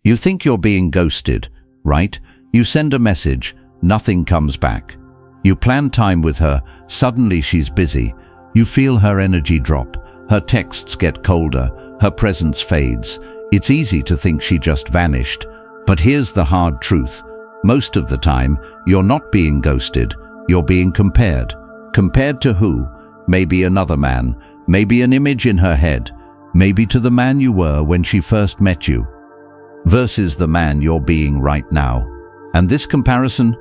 You think you're being ghosted, right? You send a message, nothing comes back. You plan time with her, suddenly she's busy. You feel her energy drop, her texts get colder, her presence fades. It's easy to think she just vanished. But here's the hard truth. Most of the time, you're not being ghosted, you're being compared. Compared to who? Maybe another man, maybe an image in her head, maybe to the man you were when she first met you, versus the man you're being right now. And this comparison,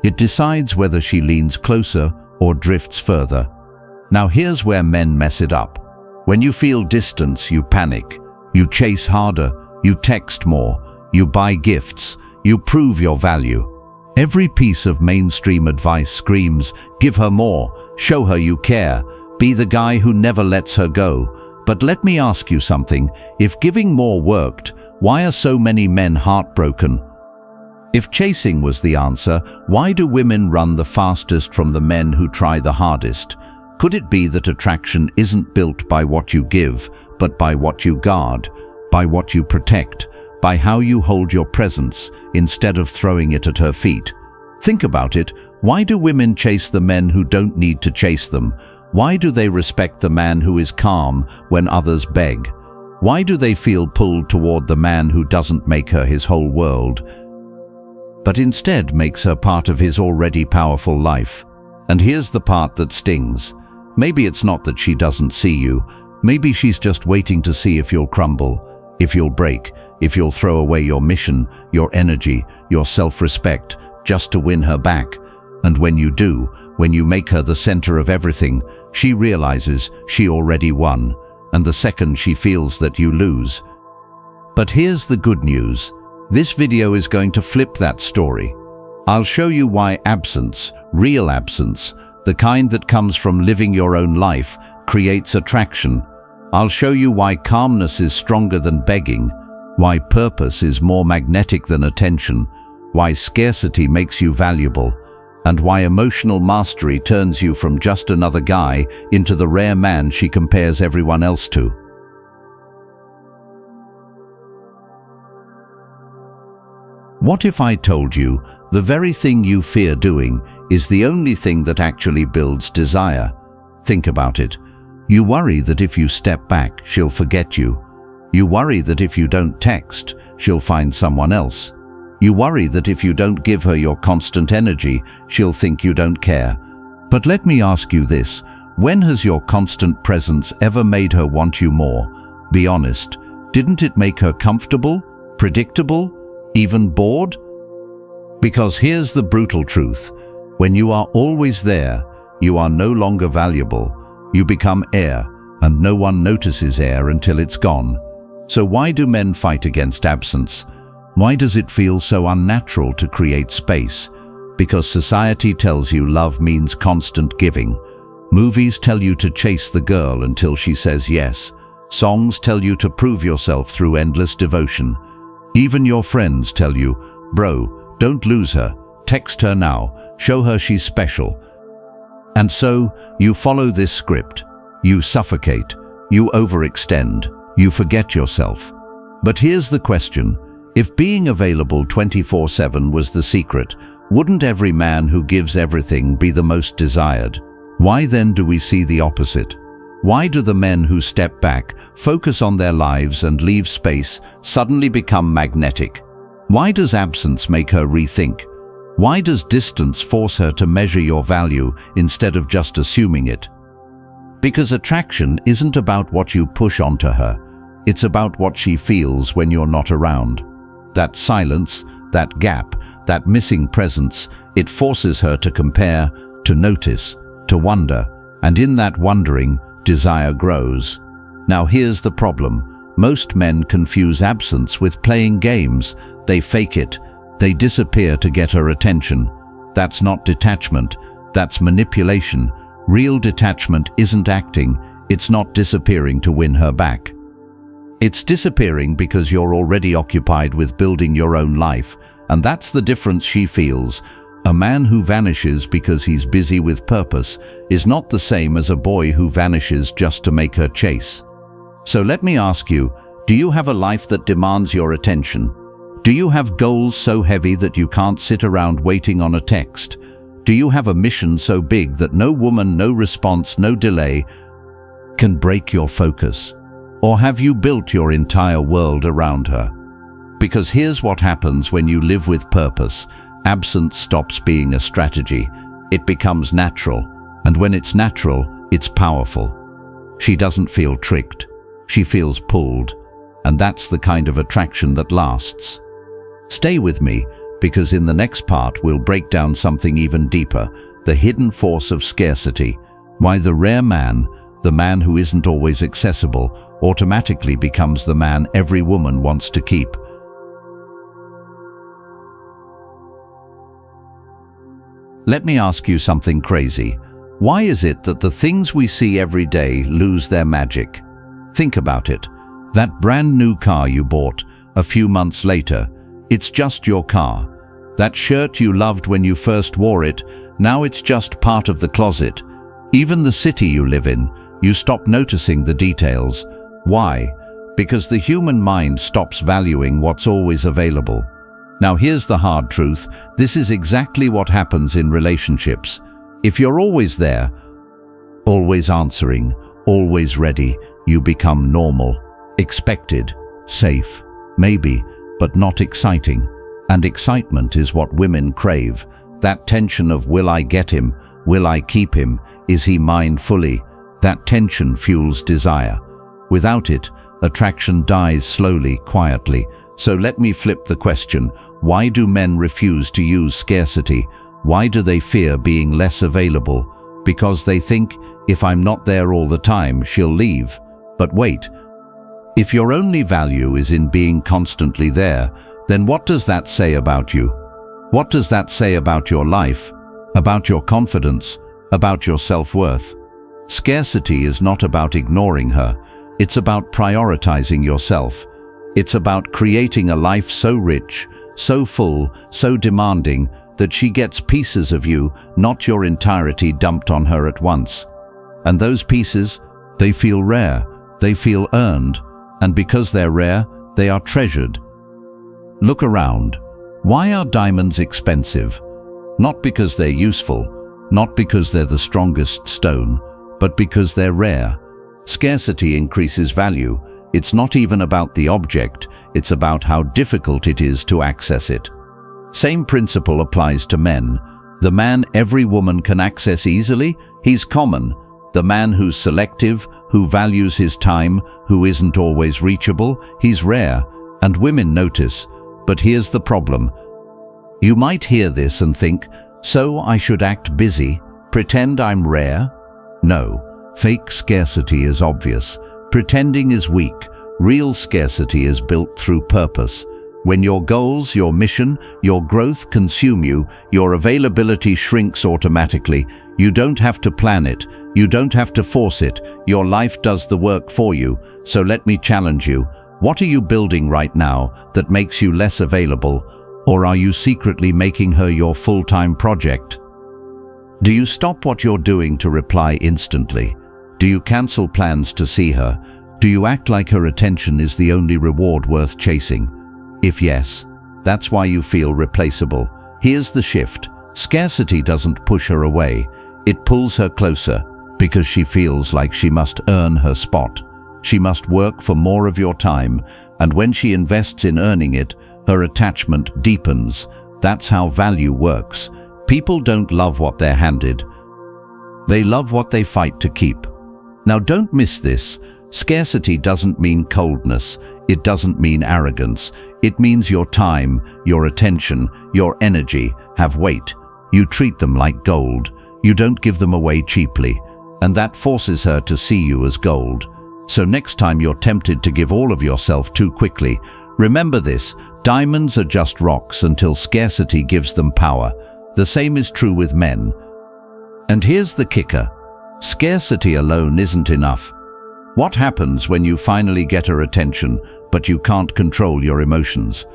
it decides whether she leans closer or drifts further. Now here's where men mess it up. When you feel distance, you panic. You chase harder, you text more, you buy gifts, you prove your value. Every piece of mainstream advice screams, give her more, show her you care, be the guy who never lets her go. But let me ask you something, if giving more worked, why are so many men heartbroken? If chasing was the answer, why do women run the fastest from the men who try the hardest? Could it be that attraction isn't built by what you give, but by what you guard, by what you protect, by how you hold your presence instead of throwing it at her feet? Think about it. Why do women chase the men who don't need to chase them? Why do they respect the man who is calm when others beg? Why do they feel pulled toward the man who doesn't make her his whole world, but instead makes her part of his already powerful life? And here's the part that stings. Maybe it's not that she doesn't see you. Maybe she's just waiting to see if you'll crumble, if you'll break, if you'll throw away your mission, your energy, your self-respect, just to win her back. And when you do, when you make her the center of everything, she realizes she already won. And the second she feels that you lose. But here's the good news. This video is going to flip that story. I'll show you why absence, real absence, the kind that comes from living your own life, creates attraction. I'll show you why calmness is stronger than begging, why purpose is more magnetic than attention, why scarcity makes you valuable, and why emotional mastery turns you from just another guy into the rare man she compares everyone else to. What if I told you the very thing you fear doing is the only thing that actually builds desire? Think about it. You worry that if you step back, she'll forget you. You worry that if you don't text, she'll find someone else. You worry that if you don't give her your constant energy, she'll think you don't care. But let me ask you this, when has your constant presence ever made her want you more? Be honest, didn't it make her comfortable, predictable, even bored? Because here's the brutal truth. When you are always there, you are no longer valuable. You become air, and no one notices air until it's gone. So why do men fight against absence? Why does it feel so unnatural to create space? Because society tells you love means constant giving. Movies tell you to chase the girl until she says yes. Songs tell you to prove yourself through endless devotion. Even your friends tell you, bro, don't lose her, text her now, show her she's special. And so, you follow this script. You suffocate, you overextend, you forget yourself. But here's the question. If being available 24/7 was the secret, wouldn't every man who gives everything be the most desired? Why then do we see the opposite? Why do the men who step back, focus on their lives and leave space, suddenly become magnetic? Why does absence make her rethink? Why does distance force her to measure your value instead of just assuming it? Because attraction isn't about what you push onto her. It's about what she feels when you're not around. That silence, that gap, that missing presence, it forces her to compare, to notice, to wonder, and in that wondering, desire grows. Now here's the problem. Most men confuse absence with playing games. They fake it. They disappear to get her attention. That's not detachment. That's manipulation. Real detachment isn't acting. It's not disappearing to win her back. It's disappearing because you're already occupied with building your own life, and that's the difference she feels. A man who vanishes because he's busy with purpose is not the same as a boy who vanishes just to make her chase. So let me ask you, do you have a life that demands your attention? Do you have goals so heavy that you can't sit around waiting on a text? Do you have a mission so big that no woman, no response, no delay can break your focus? Or have you built your entire world around her? Because here's what happens when you live with purpose. Absence stops being a strategy. It becomes natural. And when it's natural, it's powerful. She doesn't feel tricked. She feels pulled. And that's the kind of attraction that lasts. Stay with me, because in the next part we'll break down something even deeper, the hidden force of scarcity, why the rare man, the man who isn't always accessible, automatically becomes the man every woman wants to keep. Let me ask you something crazy. Why is it that the things we see every day lose their magic? Think about it. That brand new car you bought a few months later, it's just your car. That shirt you loved when you first wore it, now it's just part of the closet. Even the city you live in, you stop noticing the details. Why? Because the human mind stops valuing what's always available. Now here's the hard truth. This is exactly what happens in relationships. If you're always there, always answering, always ready, you become normal, expected, safe, maybe, but not exciting. And excitement is what women crave. That tension of, will I get him? Will I keep him? Is he mine fully? That tension fuels desire. Without it, attraction dies slowly, quietly. So let me flip the question. Why do men refuse to use scarcity? Why do they fear being less available? Because they think, if I'm not there all the time, she'll leave. But wait, if your only value is in being constantly there, then what does that say about you? What does that say about your life? About your confidence? About your self-worth? Scarcity is not about ignoring her. It's about prioritizing yourself. It's about creating a life so rich, so full, so demanding, that she gets pieces of you, not your entirety, dumped on her at once. And those pieces, they feel rare, they feel earned, and because they're rare, they are treasured. Look around. Why are diamonds expensive? Not because they're useful, not because they're the strongest stone, but because they're rare. Scarcity increases value. It's not even about the object, it's about how difficult it is to access it. Same principle applies to men. The man every woman can access easily, he's common. The man who's selective, who values his time, who isn't always reachable, he's rare, and women notice. But here's the problem. You might hear this and think, so I should act busy, pretend I'm rare? No, fake scarcity is obvious. Pretending is weak. Real scarcity is built through purpose. When your goals, your mission, your growth consume you, your availability shrinks automatically. You don't have to plan it. You don't have to force it. Your life does the work for you. So let me challenge you. What are you building right now that makes you less available? Or are you secretly making her your full-time project? Do you stop what you're doing to reply instantly? Do you cancel plans to see her? Do you act like her attention is the only reward worth chasing? If yes, that's why you feel replaceable. Here's the shift. Scarcity doesn't push her away. It pulls her closer because she feels like she must earn her spot. She must work for more of your time, and when she invests in earning it, her attachment deepens. That's how value works. People don't love what they're handed. They love what they fight to keep. Now don't miss this. Scarcity doesn't mean coldness. It doesn't mean arrogance. It means your time, your attention, your energy have weight. You treat them like gold. You don't give them away cheaply. And that forces her to see you as gold. So next time you're tempted to give all of yourself too quickly, remember this: diamonds are just rocks until scarcity gives them power. The same is true with men. And here's the kicker. Scarcity alone isn't enough. What happens when you finally get her attention, but you can't control your emotions?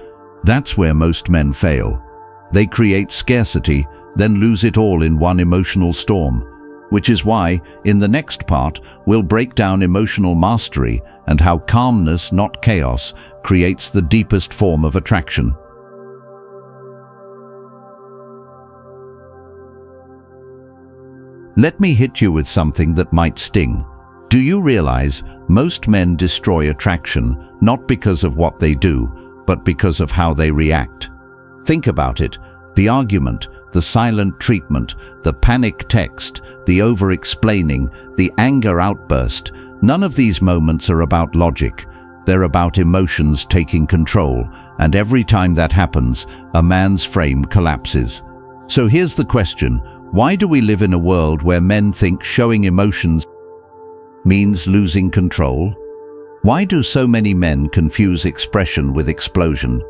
That's where most men fail. They create scarcity, then lose it all in one emotional storm. Which is why, in the next part, we'll break down emotional mastery and how calmness, not chaos, creates the deepest form of attraction. Let me hit you with something that might sting. Do you realize most men destroy attraction not because of what they do, but because of how they react? Think about it. The argument, the silent treatment, the panic text, the over-explaining, the anger outburst, none of these moments are about logic. They're about emotions taking control, and every time that happens, a man's frame collapses. So here's the question: why do we live in a world where men think showing emotions means losing control? Why do so many men confuse expression with explosion?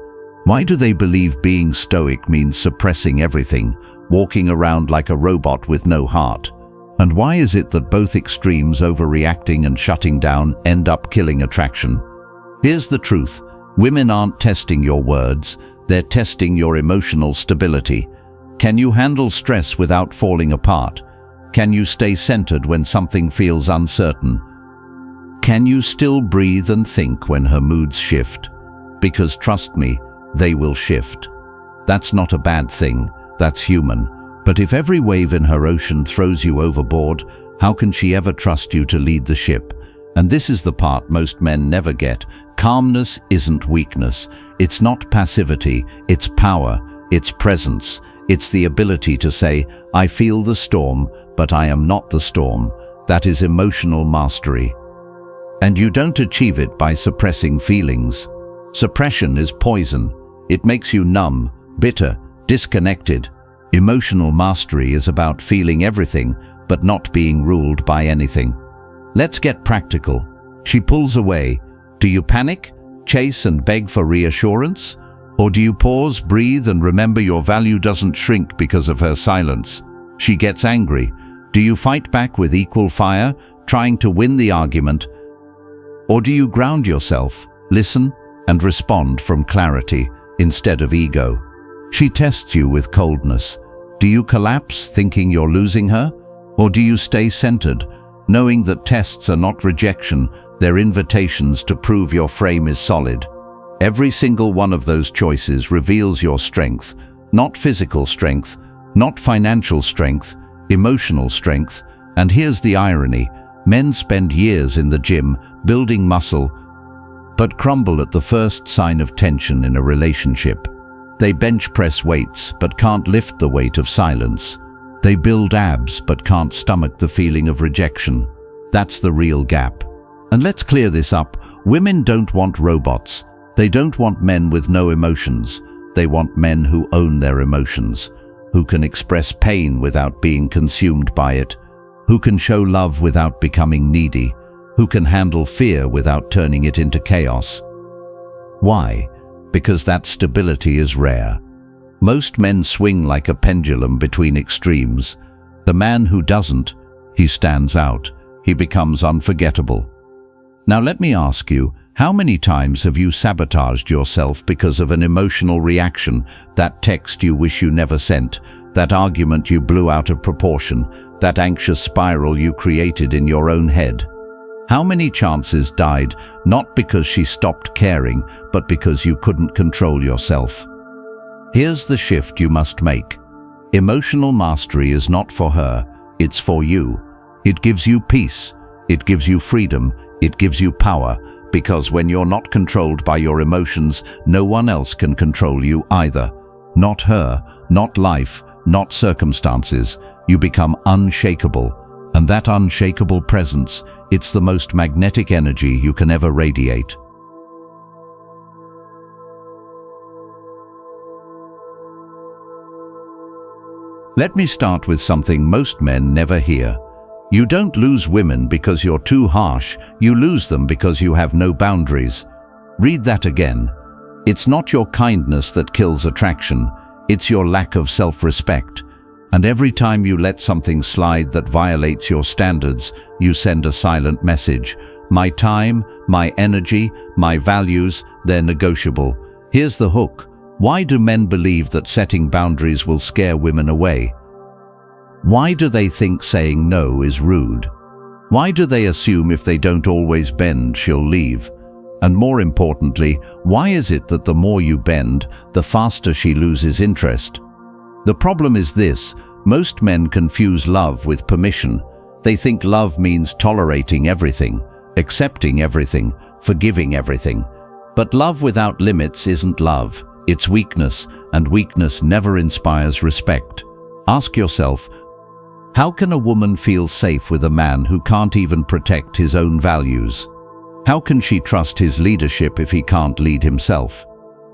Why do they believe being stoic means suppressing everything, walking around like a robot with no heart? And why is it that both extremes, overreacting and shutting down, end up killing attraction? Here's the truth: women aren't testing your words, they're testing your emotional stability. Can you handle stress without falling apart? Can you stay centered when something feels uncertain? Can you still breathe and think when her moods shift? Because trust me, they will shift. That's not a bad thing, that's human. But if every wave in her ocean throws you overboard, how can she ever trust you to lead the ship? And this is the part most men never get. Calmness isn't weakness. It's not passivity. It's power. It's presence. It's the ability to say, I feel the storm, but I am not the storm. That is emotional mastery. And you don't achieve it by suppressing feelings. Suppression is poison. It makes you numb, bitter, disconnected. Emotional mastery is about feeling everything, but not being ruled by anything. Let's get practical. She pulls away. Do you panic, chase and beg for reassurance? Or do you pause, breathe and remember your value doesn't shrink because of her silence? She gets angry. Do you fight back with equal fire, trying to win the argument? Or do you ground yourself, listen, and respond from clarity instead of ego? She tests you with coldness. Do you collapse, thinking you're losing her? Or do you stay centered, knowing that tests are not rejection, they're invitations to prove your frame is solid? Every single one of those choices reveals your strength, not physical strength, not financial strength, emotional strength. And here's the irony: men spend years in the gym building muscle, but crumble at the first sign of tension in a relationship. They bench press weights, but can't lift the weight of silence. They build abs, but can't stomach the feeling of rejection. That's the real gap. And let's clear this up. Women don't want robots. They don't want men with no emotions. They want men who own their emotions, who can express pain without being consumed by it, who can show love without becoming needy, who can handle fear without turning it into chaos. Why? Because that stability is rare. Most men swing like a pendulum between extremes. The man who doesn't, he stands out. He becomes unforgettable. Now let me ask you, how many times have you sabotaged yourself because of an emotional reaction? That text you wish you never sent, that argument you blew out of proportion, that anxious spiral you created in your own head. How many chances died not because she stopped caring, but because you couldn't control yourself? Here's the shift you must make. Emotional mastery is not for her, it's for you. It gives you peace, it gives you freedom, it gives you power, because when you're not controlled by your emotions, no one else can control you either. Not her, not life, not circumstances. You become unshakable, and that unshakable presence, it's the most magnetic energy you can ever radiate. Let me start with something most men never hear. You don't lose women because you're too harsh, you lose them because you have no boundaries. Read that again. It's not your kindness that kills attraction, it's your lack of self-respect. And every time you let something slide that violates your standards, you send a silent message. My time, my energy, my values, they're negotiable. Here's the hook. Why do men believe that setting boundaries will scare women away? Why do they think saying no is rude? Why do they assume if they don't always bend, she'll leave? And more importantly, why is it that the more you bend, the faster she loses interest? The problem is this: Most men confuse love with permission. They think love means tolerating everything, accepting everything, forgiving everything. But love without limits isn't love, it's weakness, and weakness never inspires respect. Ask yourself, how can a woman feel safe with a man who can't even protect his own values? How can she trust his leadership if he can't lead himself?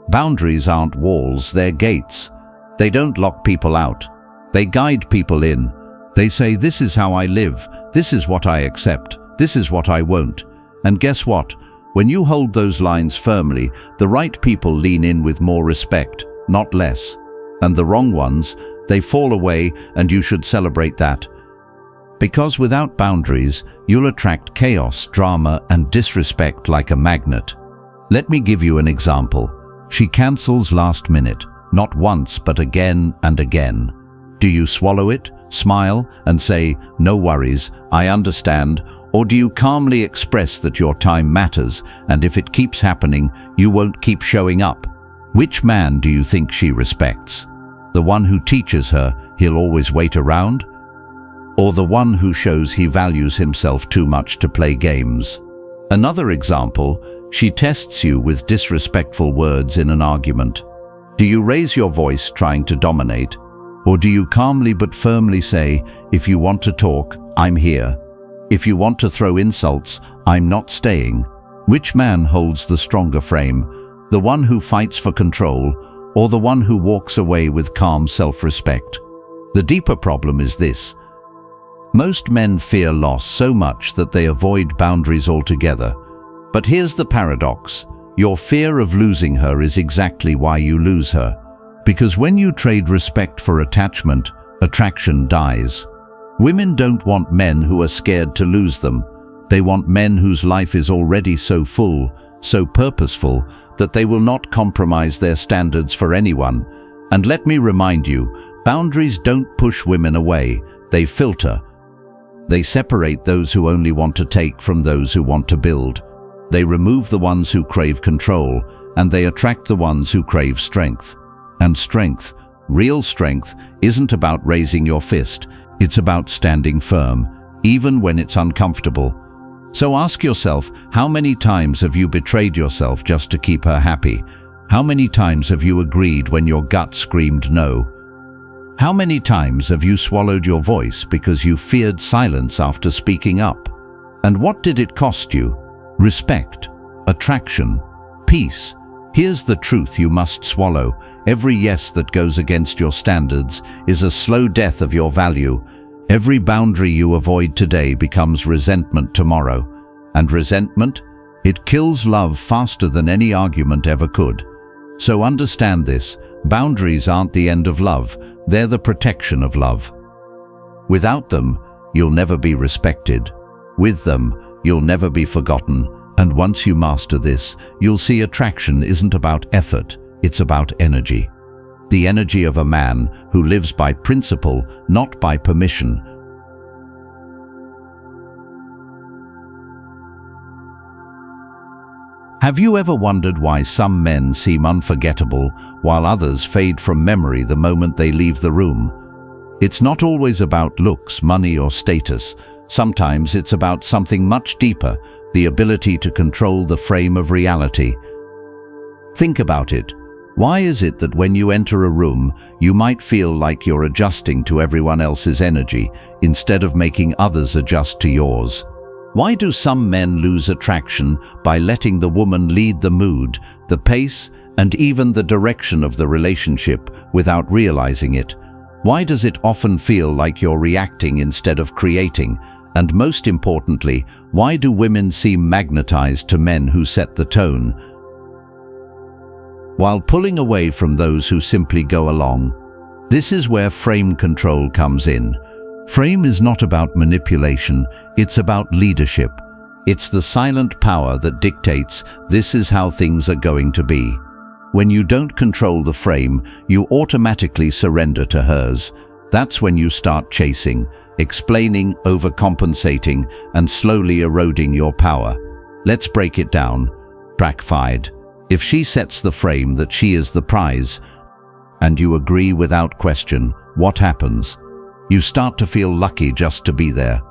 Boundaries aren't walls, they're gates. They don't lock people out. They guide people in. They say, this is how I live, this is what I accept, this is what I won't. And guess what? When you hold those lines firmly, the right people lean in with more respect, not less. And the wrong ones, they fall away, and you should celebrate that. Because without boundaries, you'll attract chaos, drama, and disrespect like a magnet. Let me give you an example. She cancels last minute, not once but again and again. Do you swallow it, smile, and say, no worries, I understand, or do you calmly express that your time matters, and if it keeps happening, you won't keep showing up? Which man do you think she respects? The one who teaches her he'll always wait around? Or the one who shows he values himself too much to play games? Another example, she tests you with disrespectful words in an argument. Do you raise your voice trying to dominate? Or do you calmly but firmly say, if you want to talk, I'm here. If you want to throw insults, I'm not staying. Which man holds the stronger frame? The one who fights for control, or the one who walks away with calm self-respect? The deeper problem is this. Most men fear loss so much that they avoid boundaries altogether. But here's the paradox. Your fear of losing her is exactly why you lose her. Because when you trade respect for attachment, attraction dies. Women don't want men who are scared to lose them. They want men whose life is already so full, so purposeful, that they will not compromise their standards for anyone. And let me remind you, boundaries don't push women away, they filter. They separate those who only want to take from those who want to build. They remove the ones who crave control, and they attract the ones who crave strength. And strength, real strength, isn't about raising your fist. It's about standing firm, even when it's uncomfortable. So ask yourself, how many times have you betrayed yourself just to keep her happy? How many times have you agreed when your gut screamed no? How many times have you swallowed your voice because you feared silence after speaking up? And what did it cost you? Respect, attraction, peace. Here's the truth you must swallow. Every yes that goes against your standards is a slow death of your value. Every boundary you avoid today becomes resentment tomorrow. And resentment? It kills love faster than any argument ever could. So understand this, boundaries aren't the end of love, they're the protection of love. Without them, you'll never be respected. With them, you'll never be forgotten. And once you master this, you'll see attraction isn't about effort, it's about energy. The energy of a man who lives by principle, not by permission. Have you ever wondered why some men seem unforgettable while others fade from memory the moment they leave the room? It's not always about looks, money, or status. Sometimes it's about something much deeper, the ability to control the frame of reality. Think about it. Why is it that when you enter a room, you might feel like you're adjusting to everyone else's energy instead of making others adjust to yours? Why do some men lose attraction by letting the woman lead the mood, the pace, and even the direction of the relationship without realizing it? Why does it often feel like you're reacting instead of creating? And most importantly, why do women seem magnetized to men who set the tone, while pulling away from those who simply go along? This is where frame control comes in. Frame is not about manipulation, it's about leadership. It's the silent power that dictates this is how things are going to be. When you don't control the frame, you automatically surrender to hers. That's when you start chasing, explaining, overcompensating, and slowly eroding your power. Let's break it down. Backfired. If she sets the frame that she is the prize, and you agree without question, what happens? You start to feel lucky just to be there.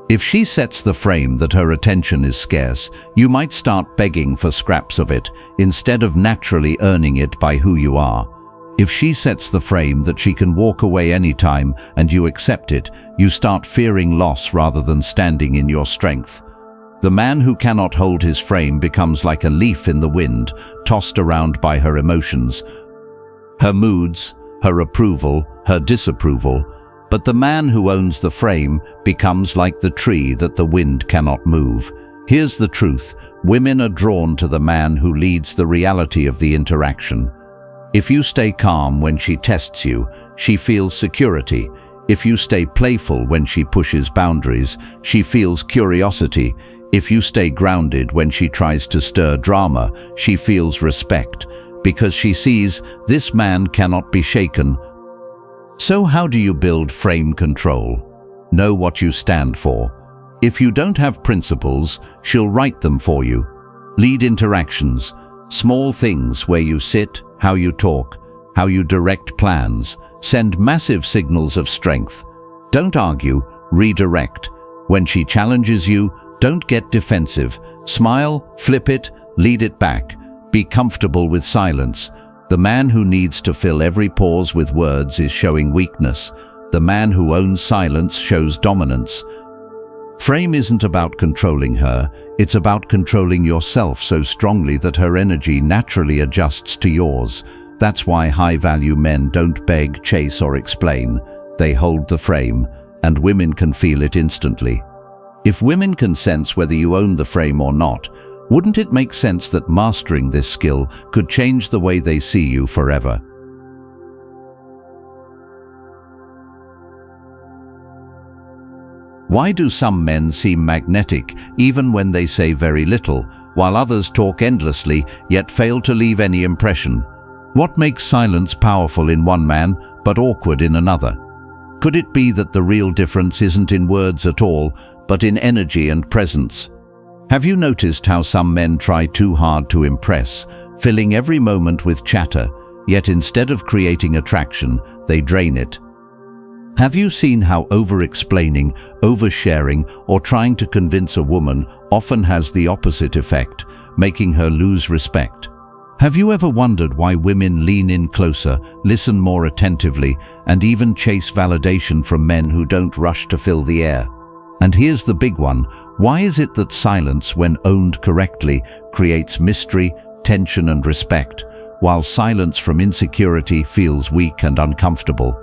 If she sets the frame that her attention is scarce, you might start begging for scraps of it, instead of naturally earning it by who you are. If she sets the frame that she can walk away anytime and you accept it, you start fearing loss rather than standing in your strength. The man who cannot hold his frame becomes like a leaf in the wind, tossed around by her emotions, her moods, her approval, her disapproval. But the man who owns the frame becomes like the tree that the wind cannot move. Here's the truth: women are drawn to the man who leads the reality of the interaction. If you stay calm when she tests you, she feels security. If you stay playful when she pushes boundaries, she feels curiosity. If you stay grounded when she tries to stir drama, she feels respect, because she sees this man cannot be shaken. So how do you build frame control? Know what you stand for. If you don't have principles, she'll write them for you. Lead interactions, small things where you sit, how you talk, how you direct plans, send massive signals of strength. Don't argue, redirect. When she challenges you, don't get defensive. Smile, flip it, lead it back. Be comfortable with silence. The man who needs to fill every pause with words is showing weakness. The man who owns silence shows dominance. Frame isn't about controlling her, it's about controlling yourself so strongly that her energy naturally adjusts to yours. That's why high-value men don't beg, chase, or explain. They hold the frame, and women can feel it instantly. If women can sense whether you own the frame or not, wouldn't it make sense that mastering this skill could change the way they see you forever? Why do some men seem magnetic even when they say very little, while others talk endlessly yet fail to leave any impression? What makes silence powerful in one man but awkward in another? Could it be that the real difference isn't in words at all, but in energy and presence? Have you noticed how some men try too hard to impress, filling every moment with chatter, yet instead of creating attraction, they drain it? Have you seen how over-explaining, oversharing, or trying to convince a woman often has the opposite effect, making her lose respect? Have you ever wondered why women lean in closer, listen more attentively, and even chase validation from men who don't rush to fill the air? And here's the big one: why is it that silence, when owned correctly, creates mystery, tension, and respect, while silence from insecurity feels weak and uncomfortable?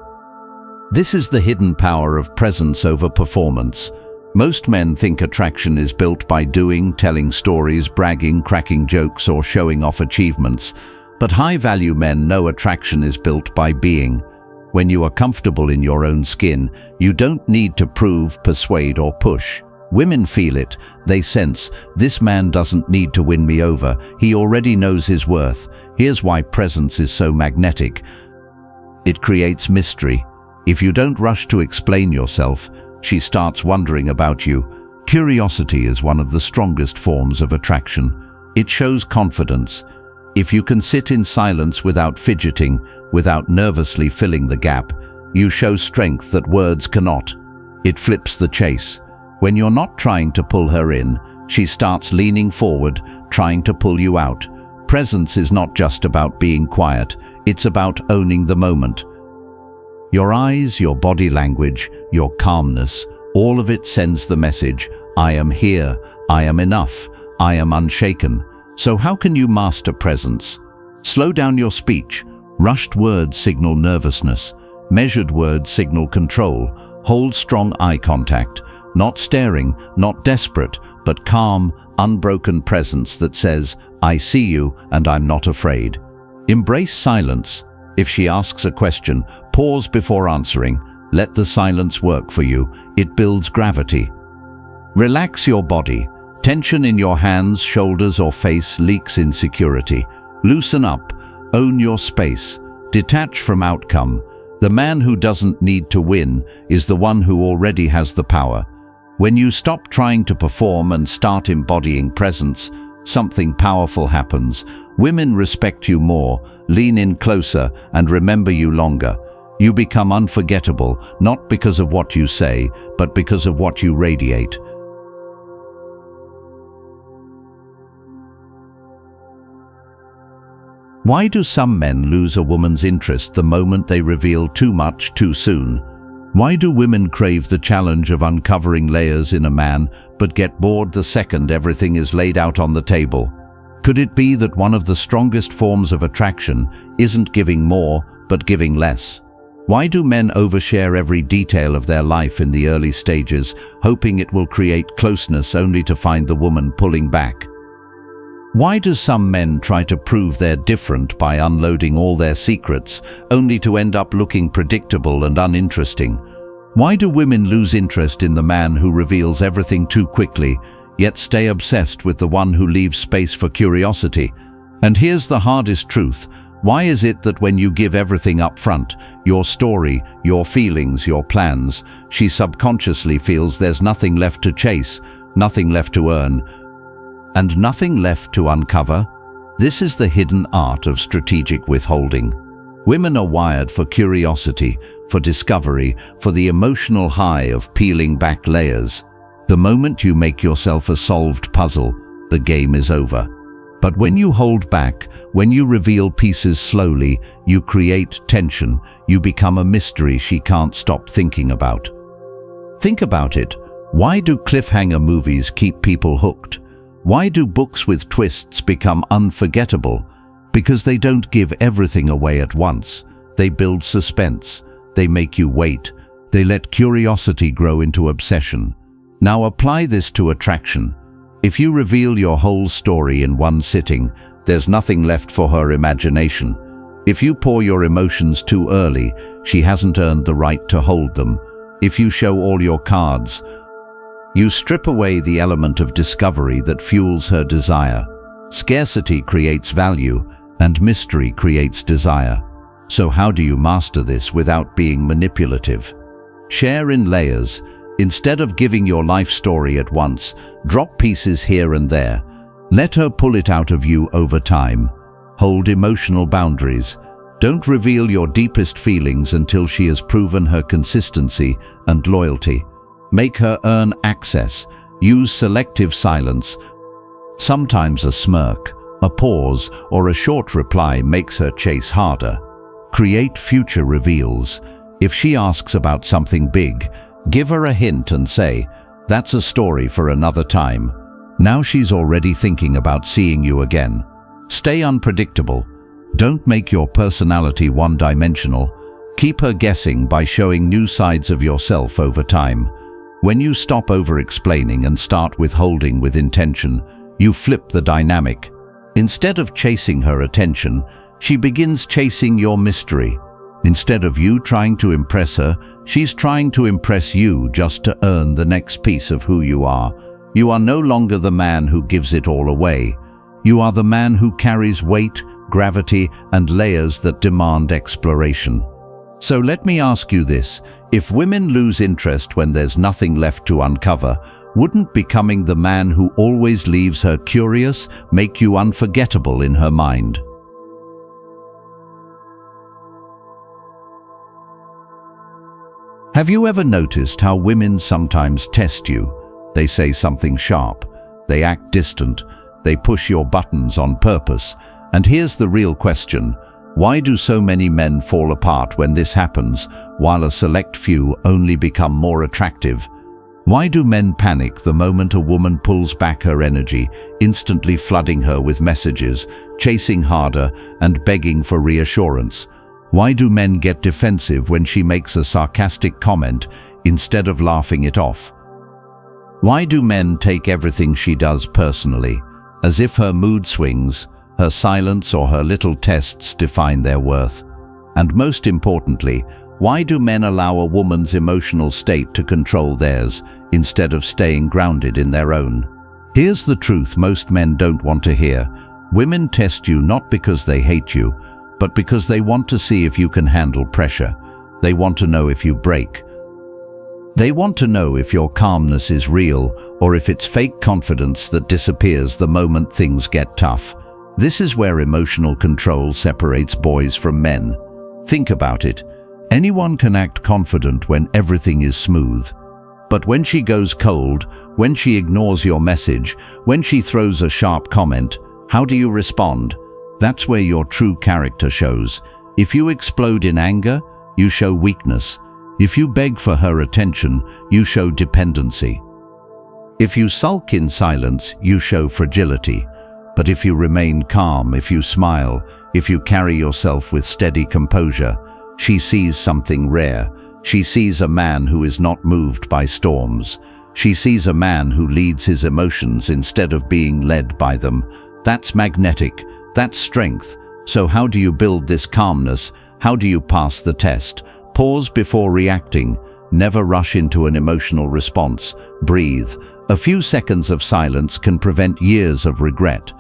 This is the hidden power of presence over performance. Most men think attraction is built by doing, telling stories, bragging, cracking jokes, or showing off achievements. But high-value men know attraction is built by being. When you are comfortable in your own skin, you don't need to prove, persuade, or push. Women feel it. They sense, this man doesn't need to win me over. He already knows his worth. Here's why presence is so magnetic. It creates mystery. If you don't rush to explain yourself, she starts wondering about you. Curiosity is one of the strongest forms of attraction. It shows confidence. If you can sit in silence without fidgeting, without nervously filling the gap, you show strength that words cannot. It flips the chase. When you're not trying to pull her in, she starts leaning forward, trying to pull you out. Presence is not just about being quiet, it's about owning the moment. Your eyes, your body language, your calmness, all of it sends the message: I am here, I am enough, I am unshaken. So how can you master presence? Slow down your speech. Rushed words signal nervousness. Measured words signal control. Hold strong eye contact. Not staring, not desperate, but calm, unbroken presence that says, I see you and I'm not afraid. Embrace silence. If she asks a question, pause before answering. Let the silence work for you. It builds gravity. Relax your body. Tension in your hands, shoulders, or face leaks insecurity. Loosen up. Own your space. Detach from outcome. The man who doesn't need to win is the one who already has the power. When you stop trying to perform and start embodying presence, something powerful happens. Women respect you more, lean in closer, and remember you longer. You become unforgettable, not because of what you say, but because of what you radiate. Why do some men lose a woman's interest the moment they reveal too much too soon? Why do women crave the challenge of uncovering layers in a man, but get bored the second everything is laid out on the table? Could it be that one of the strongest forms of attraction isn't giving more, but giving less? Why do men overshare every detail of their life in the early stages, hoping it will create closeness only to find the woman pulling back? Why do some men try to prove they're different by unloading all their secrets, only to end up looking predictable and uninteresting? Why do women lose interest in the man who reveals everything too quickly, yet stay obsessed with the one who leaves space for curiosity? And here's the hardest truth. Why is it that when you give everything up front, your story, your feelings, your plans, she subconsciously feels there's nothing left to chase, nothing left to earn, and nothing left to uncover? This is the hidden art of strategic withholding. Women are wired for curiosity, for discovery, for the emotional high of peeling back layers. The moment you make yourself a solved puzzle, the game is over. But when you hold back, when you reveal pieces slowly, you create tension, you become a mystery she can't stop thinking about. Think about it. Why do cliffhanger movies keep people hooked? Why do books with twists become unforgettable? Because they don't give everything away at once. They build suspense. They make you wait. They let curiosity grow into obsession. Now apply this to attraction. If you reveal your whole story in one sitting, there's nothing left for her imagination. If you pour your emotions too early, she hasn't earned the right to hold them. If you show all your cards, you strip away the element of discovery that fuels her desire. Scarcity creates value, and mystery creates desire. So how do you master this without being manipulative? Share in layers. Instead of giving your life story at once, drop pieces here and there. Let her pull it out of you over time. Hold emotional boundaries. Don't reveal your deepest feelings until she has proven her consistency and loyalty. Make her earn access. Use selective silence. Sometimes a smirk, a pause, or a short reply makes her chase harder. Create future reveals. If she asks about something big, give her a hint and say, "That's a story for another time." Now she's already thinking about seeing you again. Stay unpredictable. Don't make your personality one-dimensional. Keep her guessing by showing new sides of yourself over time. When you stop over-explaining and start withholding with intention, you flip the dynamic. Instead of chasing her attention, she begins chasing your mystery. Instead of you trying to impress her, she's trying to impress you just to earn the next piece of who you are. You are no longer the man who gives it all away. You are the man who carries weight, gravity, and layers that demand exploration. So let me ask you this. If women lose interest when there's nothing left to uncover, wouldn't becoming the man who always leaves her curious make you unforgettable in her mind? Have you ever noticed how women sometimes test you? They say something sharp, they act distant, they push your buttons on purpose. And here's the real question. Why do so many men fall apart when this happens, while a select few only become more attractive? Why do men panic the moment a woman pulls back her energy, instantly flooding her with messages, chasing harder, and begging for reassurance? Why do men get defensive when she makes a sarcastic comment instead of laughing it off? Why do men take everything she does personally, as if her mood swings, her silence, or her little tests define their worth? And most importantly, why do men allow a woman's emotional state to control theirs instead of staying grounded in their own? Here's the truth most men don't want to hear. Women test you not because they hate you, but because they want to see if you can handle pressure. They want to know if you break. They want to know if your calmness is real or if it's fake confidence that disappears the moment things get tough. This is where emotional control separates boys from men. Think about it. Anyone can act confident when everything is smooth. But when she goes cold, when she ignores your message, when she throws a sharp comment, how do you respond? That's where your true character shows. If you explode in anger, you show weakness. If you beg for her attention, you show dependency. If you sulk in silence, you show fragility. But if you remain calm, if you smile, if you carry yourself with steady composure, she sees something rare. She sees a man who is not moved by storms. She sees a man who leads his emotions instead of being led by them. That's magnetic. That's strength. So how do you build this calmness? How do you pass the test? Pause before reacting. Never rush into an emotional response. Breathe. A few seconds of silence can prevent years of regret.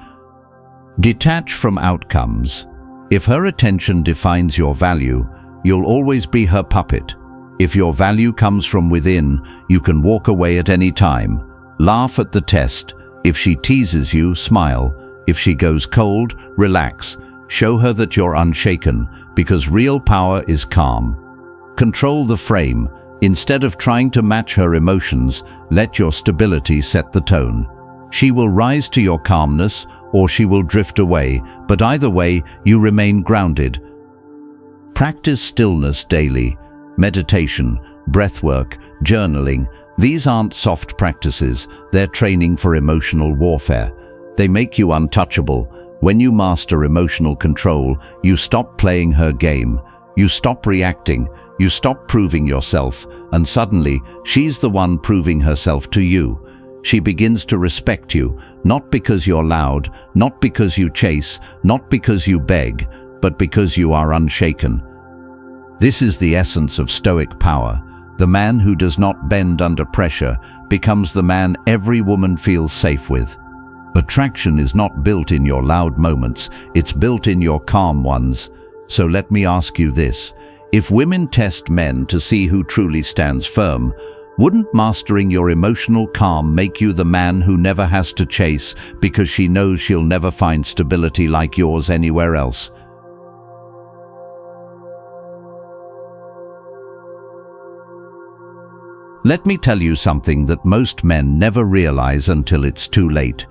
Detach from outcomes. If her attention defines your value, you'll always be her puppet. If your value comes from within, you can walk away at any time. Laugh at the test. If she teases you, smile. If she goes cold, relax. Show her that you're unshaken, because real power is calm. Control the frame. Instead of trying to match her emotions, let your stability set the tone. She will rise to your calmness, or she will drift away, but either way, you remain grounded. Practice stillness daily. Meditation, breathwork, journaling. These aren't soft practices, they're training for emotional warfare. They make you untouchable. When you master emotional control, you stop playing her game. You stop reacting. You stop proving yourself, and suddenly, she's the one proving herself to you. She begins to respect you, not because you're loud, not because you chase, not because you beg, but because you are unshaken. This is the essence of Stoic power. The man who does not bend under pressure becomes the man every woman feels safe with. Attraction is not built in your loud moments, it's built in your calm ones. So let me ask you this. If women test men to see who truly stands firm, wouldn't mastering your emotional calm make you the man who never has to chase because she knows she'll never find stability like yours anywhere else? Let me tell you something that most men never realize until it's too late.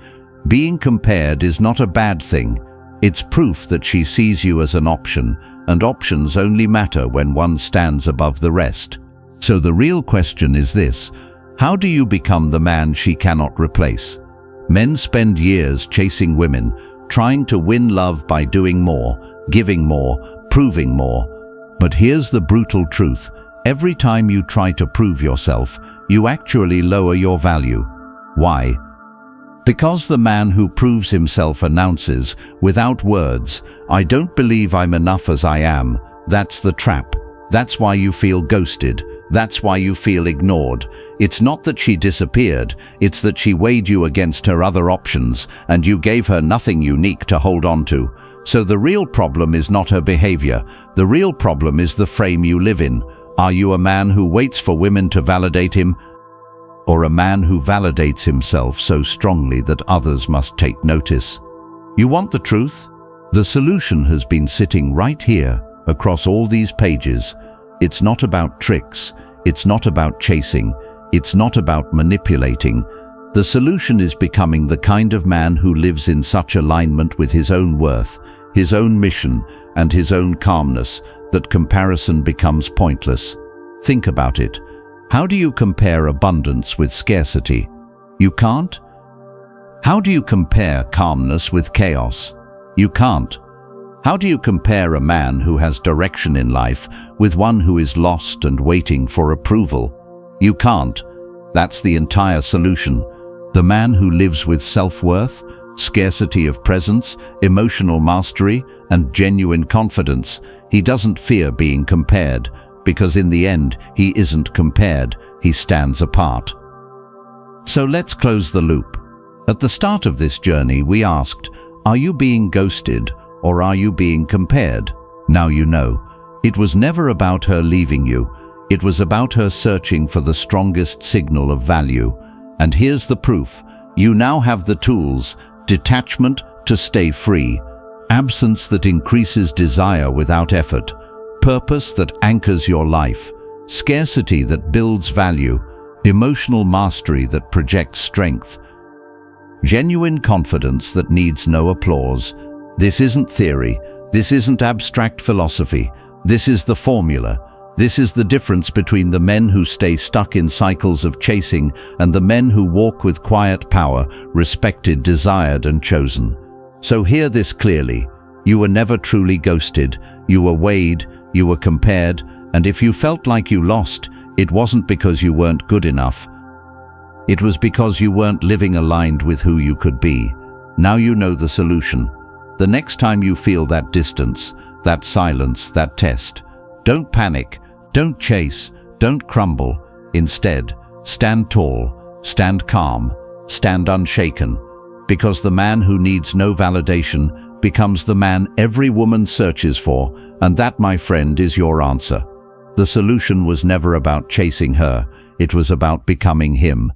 Being compared is not a bad thing. It's proof that she sees you as an option, and options only matter when one stands above the rest. So the real question is this: how do you become the man she cannot replace? Men spend years chasing women, trying to win love by doing more, giving more, proving more. But here's the brutal truth. Every time you try to prove yourself, you actually lower your value. Why? Because the man who proves himself announces, without words, "I don't believe I'm enough as I am." That's the trap. That's why you feel ghosted. That's why you feel ignored. It's not that she disappeared, it's that she weighed you against her other options, and you gave her nothing unique to hold on to. So the real problem is not her behavior. The real problem is the frame you live in. Are you a man who waits for women to validate him, or a man who validates himself so strongly that others must take notice? You want the truth? The solution has been sitting right here, across all these pages. It's not about tricks. It's not about chasing. It's not about manipulating. The solution is becoming the kind of man who lives in such alignment with his own worth, his own mission, and his own calmness that comparison becomes pointless. Think about it. How do you compare abundance with scarcity? You can't. How do you compare calmness with chaos? You can't. How do you compare a man who has direction in life with one who is lost and waiting for approval? You can't. That's the entire solution. The man who lives with self-worth, scarcity of presence, emotional mastery, and genuine confidence, he doesn't fear being compared, because in the end, he isn't compared, he stands apart. So let's close the loop. At the start of this journey, we asked, are you being ghosted or are you being compared? Now you know. It was never about her leaving you. It was about her searching for the strongest signal of value. And here's the proof. You now have the tools: detachment to stay free, absence that increases desire without effort, purpose that anchors your life, scarcity that builds value, emotional mastery that projects strength, genuine confidence that needs no applause. This isn't theory, this isn't abstract philosophy, this is the formula. This is the difference between the men who stay stuck in cycles of chasing and the men who walk with quiet power, respected, desired, and chosen. So hear this clearly. You were never truly ghosted. You were weighed, you were compared, and if you felt like you lost, it wasn't because you weren't good enough. It was because you weren't living aligned with who you could be. Now you know the solution. The next time you feel that distance, that silence, that test, don't panic. Don't chase, don't crumble. Instead, stand tall, stand calm, stand unshaken. Because the man who needs no validation becomes the man every woman searches for, and that, my friend, is your answer. The solution was never about chasing her, it was about becoming him.